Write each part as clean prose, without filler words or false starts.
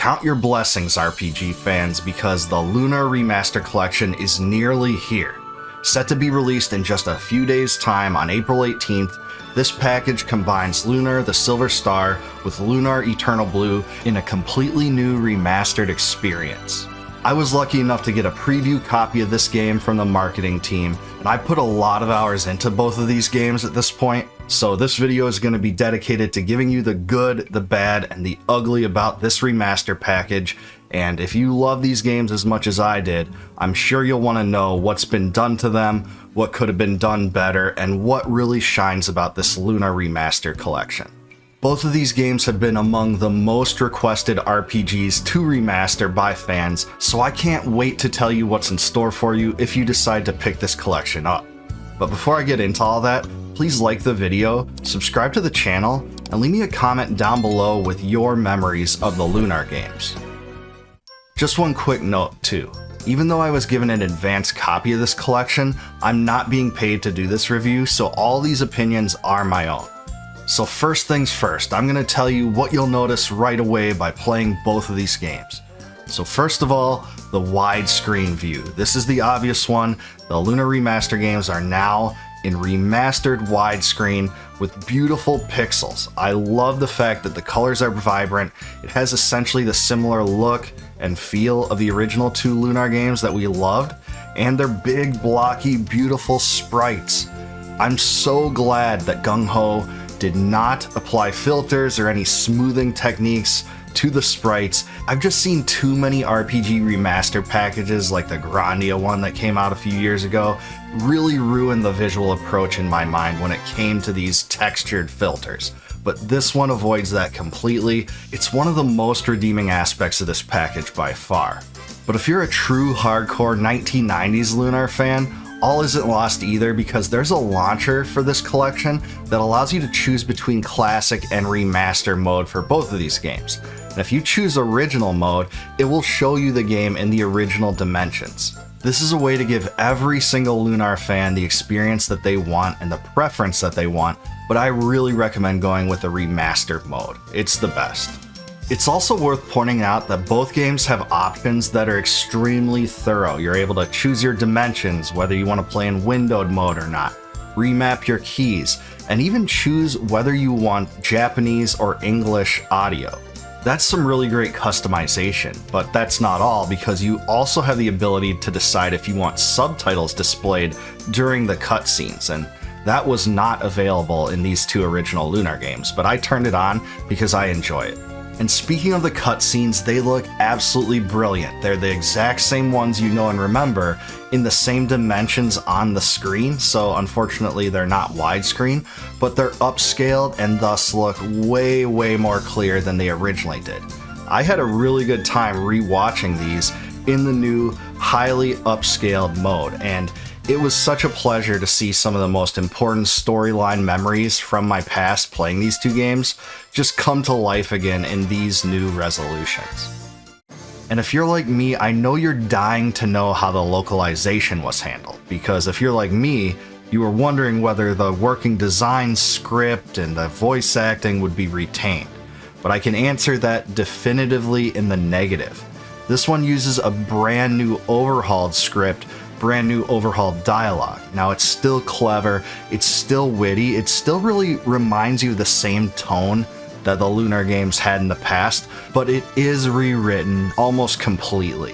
Count your blessings, RPG fans, because the Lunar Remaster Collection is nearly here. Set to be released in just a few days' time on April 18th, this package combines Lunar the Silver Star with Lunar Eternal Blue in a completely new remastered experience. I was lucky enough to get a preview copy of this game from the marketing team, and I put a lot of hours into both of these games at this point, so this video is going to be dedicated to giving you the good, the bad, and the ugly about this remaster package. And if you love these games as much as I did, I'm sure you'll want to know what's been done to them, what could have been done better, and what really shines about this Lunar Remaster collection. Both of these games have been among the most requested RPGs to remaster by fans, so I can't wait to tell you what's in store for you if you decide to pick this collection up. But before I get into all that, please like the video, subscribe to the channel, and leave me a comment down below with your memories of the Lunar games. Just one quick note too. Even though I was given an advanced copy of this collection, I'm not being paid to do this review, so all these opinions are my own. So first things first, I'm going to tell you what you'll notice right away by playing both of these games. So first of all, the widescreen view. This is the obvious one. The Lunar Remaster games are now in remastered widescreen with beautiful pixels. I love the fact that the colors are vibrant. It has essentially the similar look and feel of the original two Lunar games that we loved, and they're big, blocky, beautiful sprites. I'm so glad that Gung Ho did not apply filters or any smoothing techniques to the sprites. I've just seen too many RPG remaster packages like the Grandia one that came out a few years ago really ruin the visual approach in my mind when it came to these textured filters. But this one avoids that completely. It's one of the most redeeming aspects of this package by far. But if you're a true hardcore 1990s Lunar fan, all isn't lost either, because there's a launcher for this collection that allows you to choose between classic and remaster mode for both of these games. And if you choose original mode, it will show you the game in the original dimensions. This is a way to give every single Lunar fan the experience that they want and the preference that they want, but I really recommend going with the remastered mode. It's the best. It's also worth pointing out that both games have options that are extremely thorough. You're able to choose your dimensions, whether you want to play in windowed mode or not, remap your keys, and even choose whether you want Japanese or English audio. That's some really great customization, but that's not all, because you also have the ability to decide if you want subtitles displayed during the cutscenes, and that was not available in these two original Lunar games, but I turned it on because I enjoy it. And speaking of the cutscenes, they look absolutely brilliant. They're the exact same ones you know and remember in the same dimensions on the screen, so unfortunately they're not widescreen, but they're upscaled and thus look way more clear than they originally did. I had a really good time rewatching these in the new highly upscaled mode, and it was such a pleasure to see some of the most important storyline memories from my past playing these two games just come to life again in these new resolutions. And if you're like me, I know you're dying to know how the localization was handled, because if you're like me, you were wondering whether the working design script and the voice acting would be retained. But I can answer that definitively in the negative. This one uses a brand new overhauled script, brand new overhauled dialogue. Now it's still clever, it's still witty, it still really reminds you of the same tone that the Lunar games had in the past, but it is rewritten almost completely.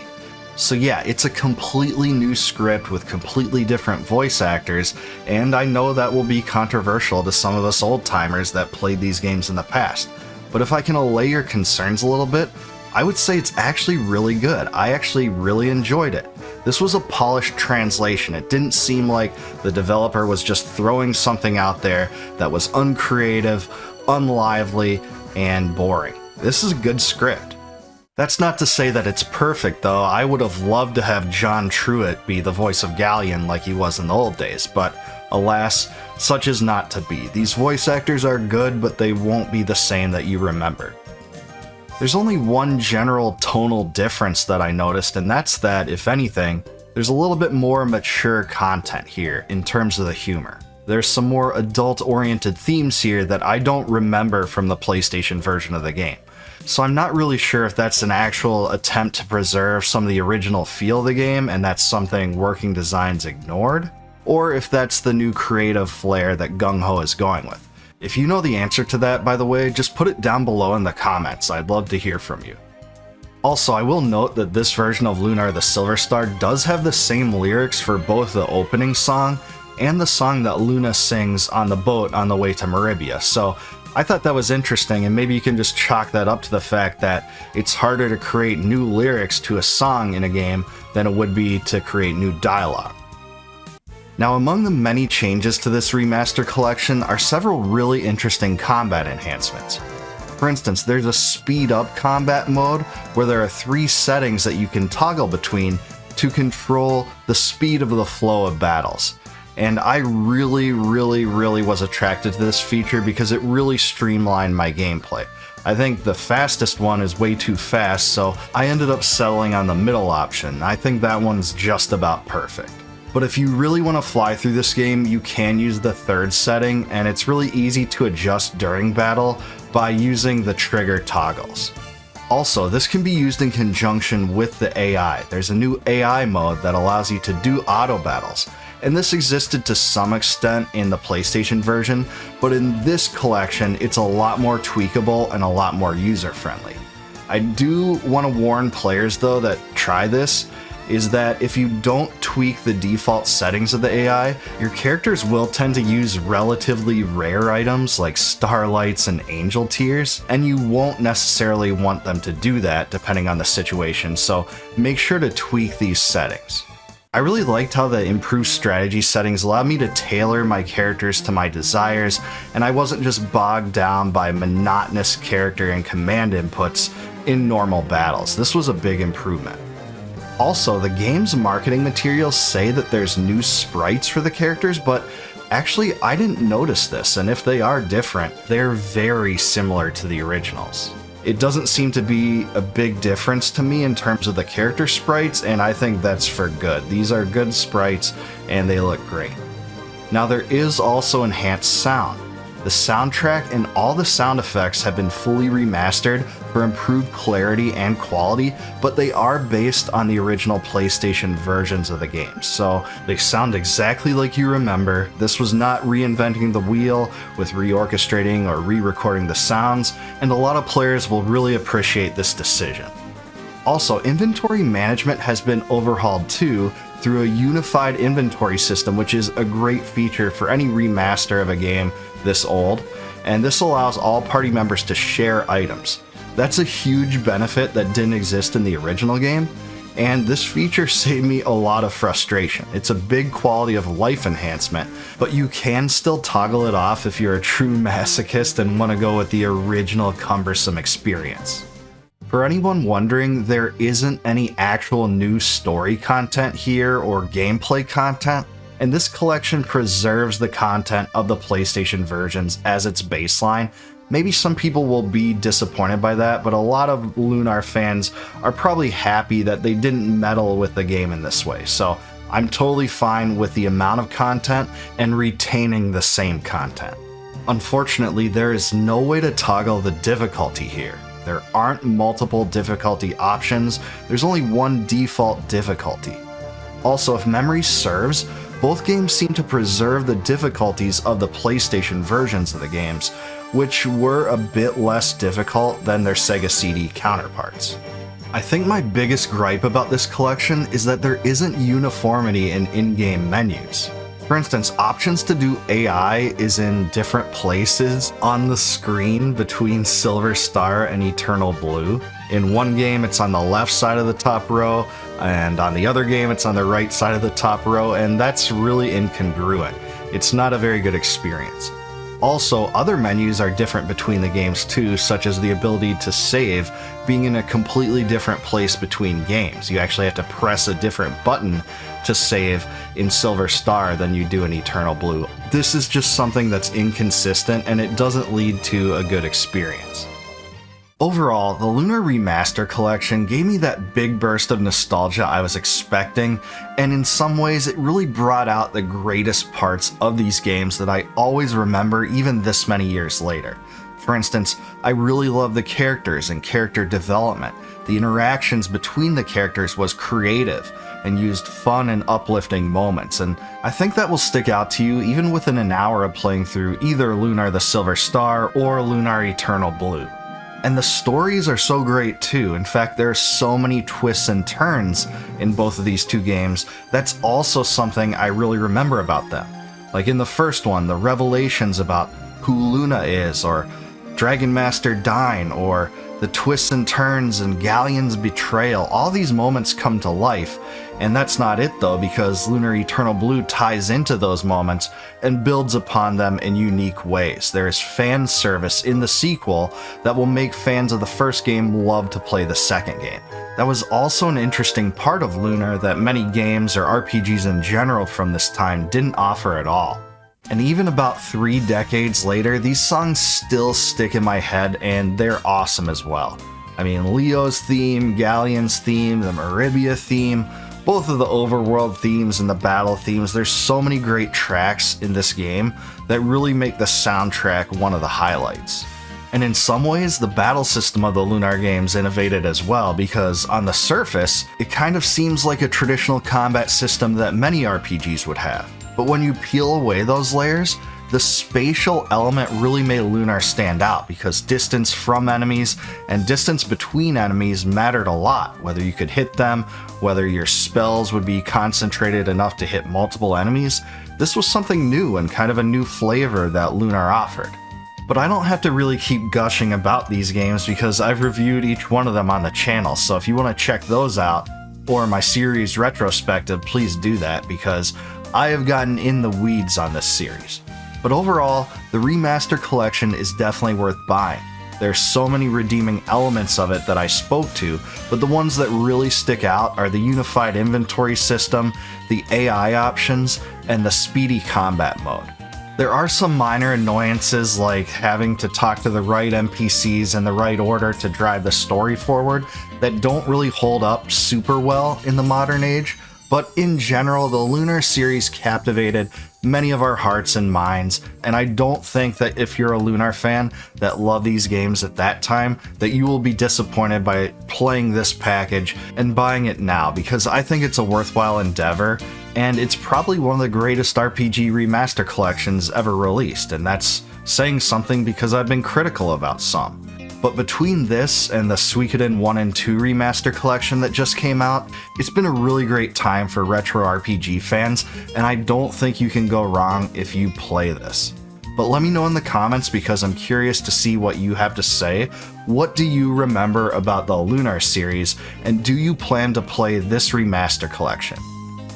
So yeah, it's a completely new script with completely different voice actors, and I know that will be controversial to some of us old-timers that played these games in the past. But if I can allay your concerns a little bit, I would say it's actually really good. I actually really enjoyed it. This was a polished translation. It didn't seem like the developer was just throwing something out there that was uncreative, unlively, and boring. This is a good script. That's not to say that it's perfect, though. I would have loved to have John Truitt be the voice of Galleon like he was in the old days, but alas, such is not to be. These voice actors are good, but they won't be the same that you remember. There's only one general tonal difference that I noticed, and that's that, if anything, there's a little bit more mature content here in terms of the humor. There's some more adult-oriented themes here that I don't remember from the PlayStation version of the game. so I'm not really sure if that's an actual attempt to preserve some of the original feel of the game and that's something Working Designs ignored, or if that's the new creative flair that Gung Ho is going with. If you know the answer to that, by the way, just put it down below in the comments. I'd love to hear from you. Also, I will note that this version of Lunar the Silver Star does have the same lyrics for both the opening song and the song that Luna sings on the boat on the way to Maribia, so I thought that was interesting, and maybe you can just chalk that up to the fact that it's harder to create new lyrics to a song in a game than it would be to create new dialogue. Now, among the many changes to this remaster collection are several really interesting combat enhancements. For instance, there's a speed up combat mode where there are 3 settings that you can toggle between to control the speed of the flow of battles. And I really was attracted to this feature because it really streamlined my gameplay. I think the fastest one is way too fast, so I ended up settling on the middle option. I think that one's just about perfect. But if you really want to fly through this game, you can use the 3rd setting, and it's really easy to adjust during battle by using the trigger toggles. Also, this can be used in conjunction with the AI. There's a new AI mode that allows you to do auto battles, and this existed to some extent in the PlayStation version, but in this collection, it's a lot more tweakable and a lot more user-friendly. I do want to warn players, though, that try this, is that if you don't tweak the default settings of the AI, your characters will tend to use relatively rare items like starlights and angel tears, and you won't necessarily want them to do that depending on the situation, so make sure to tweak these settings. I really liked how the improved strategy settings allowed me to tailor my characters to my desires, and I wasn't just bogged down by monotonous character and command inputs in normal battles. This was a big improvement. Also, the game's marketing materials say that there's new sprites for the characters, but actually I didn't notice this, and if they are different, they're very similar to the originals. It doesn't seem to be a big difference to me in terms of the character sprites, and I think that's for good. These are good sprites, and they look great. Now, there is also enhanced sound. The soundtrack and all the sound effects have been fully remastered for improved clarity and quality, but they are based on the original PlayStation versions of the game, so they sound exactly like you remember. This was not reinventing the wheel with reorchestrating or re-recording the sounds, and a lot of players will really appreciate this decision. Also, inventory management has been overhauled too, through a unified inventory system, which is a great feature for any remaster of a game this old, and this allows all party members to share items. That's a huge benefit that didn't exist in the original game, and this feature saved me a lot of frustration. It's a big quality of life enhancement, but you can still toggle it off if you're a true masochist and want to go with the original cumbersome experience. For anyone wondering, there isn't any actual new story content here or gameplay content, and this collection preserves the content of the PlayStation versions as its baseline. Maybe some people will be disappointed by that, but a lot of Lunar fans are probably happy that they didn't meddle with the game in this way, so I'm totally fine with the amount of content and retaining the same content. Unfortunately, there is no way to toggle the difficulty here. There aren't multiple difficulty options, there's only one default difficulty. Also, if memory serves, both games seem to preserve the difficulties of the PlayStation versions of the games, which were a bit less difficult than their Sega CD counterparts. I think my biggest gripe about this collection is that there isn't uniformity in in-game menus. For instance, options to do AI is in different places on the screen between Silver Star and Eternal Blue. In one game, it's on the left side of the top row, and on the other game, it's on the right side of the top row, and that's really incongruent. It's not a very good experience. Also, other menus are different between the games too, such as the ability to save being in a completely different place between games. You actually have to press a different button to save in Silver Star than you do in Eternal Blue. This is just something that's inconsistent, and it doesn't lead to a good experience. Overall, the Lunar Remaster collection gave me that big burst of nostalgia I was expecting, and in some ways it really brought out the greatest parts of these games that I always remember even this many years later. For instance, I really love the characters and character development. The interactions between the characters was creative and used fun and uplifting moments, and I think that will stick out to you even within an hour of playing through either Lunar the Silver Star or Lunar Eternal Blue. And the stories are so great too. In fact, there are so many twists and turns in both of these two games. That's also something I really remember about them. Like in the first one, the revelations about who Luna is, or Dragon Master dying, or the twists and turns and Galleon's betrayal. All these moments come to life, and that's not it though, because Lunar Eternal Blue ties into those moments and builds upon them in unique ways. There is fan service in the sequel that will make fans of the first game love to play the second game. That was also an interesting part of Lunar that many games or RPGs in general from this time didn't offer at all. And even about 3 decades later, these songs still stick in my head, and they're awesome as well. I mean, Leo's theme, Galleon's theme, the Maribia theme, both of the overworld themes and the battle themes, there's so many great tracks in this game that really make the soundtrack one of the highlights. And in some ways, the battle system of the Lunar games innovated as well, because on the surface, it kind of seems like a traditional combat system that many RPGs would have. But when you peel away those layers, the spatial element really made Lunar stand out, because distance from enemies and distance between enemies mattered a lot. Whether you could hit them, whether your spells would be concentrated enough to hit multiple enemies, this was something new and kind of a new flavor that Lunar offered. But I don't have to really keep gushing about these games because I've reviewed each one of them on the channel, so if you want to check those out, or my series retrospective, please do that, because I have gotten in the weeds on this series. But overall, the Remaster Collection is definitely worth buying. There's so many redeeming elements of it that I spoke to, but the ones that really stick out are the unified inventory system, the AI options, and the speedy combat mode. There are some minor annoyances like having to talk to the right NPCs in the right order to drive the story forward that don't really hold up super well in the modern age, but in general, the Lunar series captivated many of our hearts and minds, and I don't think that if you're a Lunar fan that loved these games at that time, that you will be disappointed by playing this package and buying it now, because I think it's a worthwhile endeavor, and it's probably one of the greatest RPG remaster collections ever released, and that's saying something because I've been critical about some. But between this and the Suikoden 1 and 2 remaster collection that just came out, it's been a really great time for retro RPG fans, and I don't think you can go wrong if you play this. But let me know in the comments, because I'm curious to see what you have to say. What do you remember about the Lunar series, and do you plan to play this remaster collection?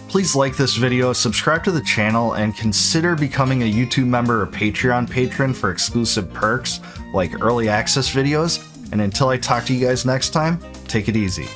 Please like this video, subscribe to the channel, and consider becoming a YouTube member or Patreon patron for exclusive perks like early access videos. And until I talk to you guys next time, take it easy.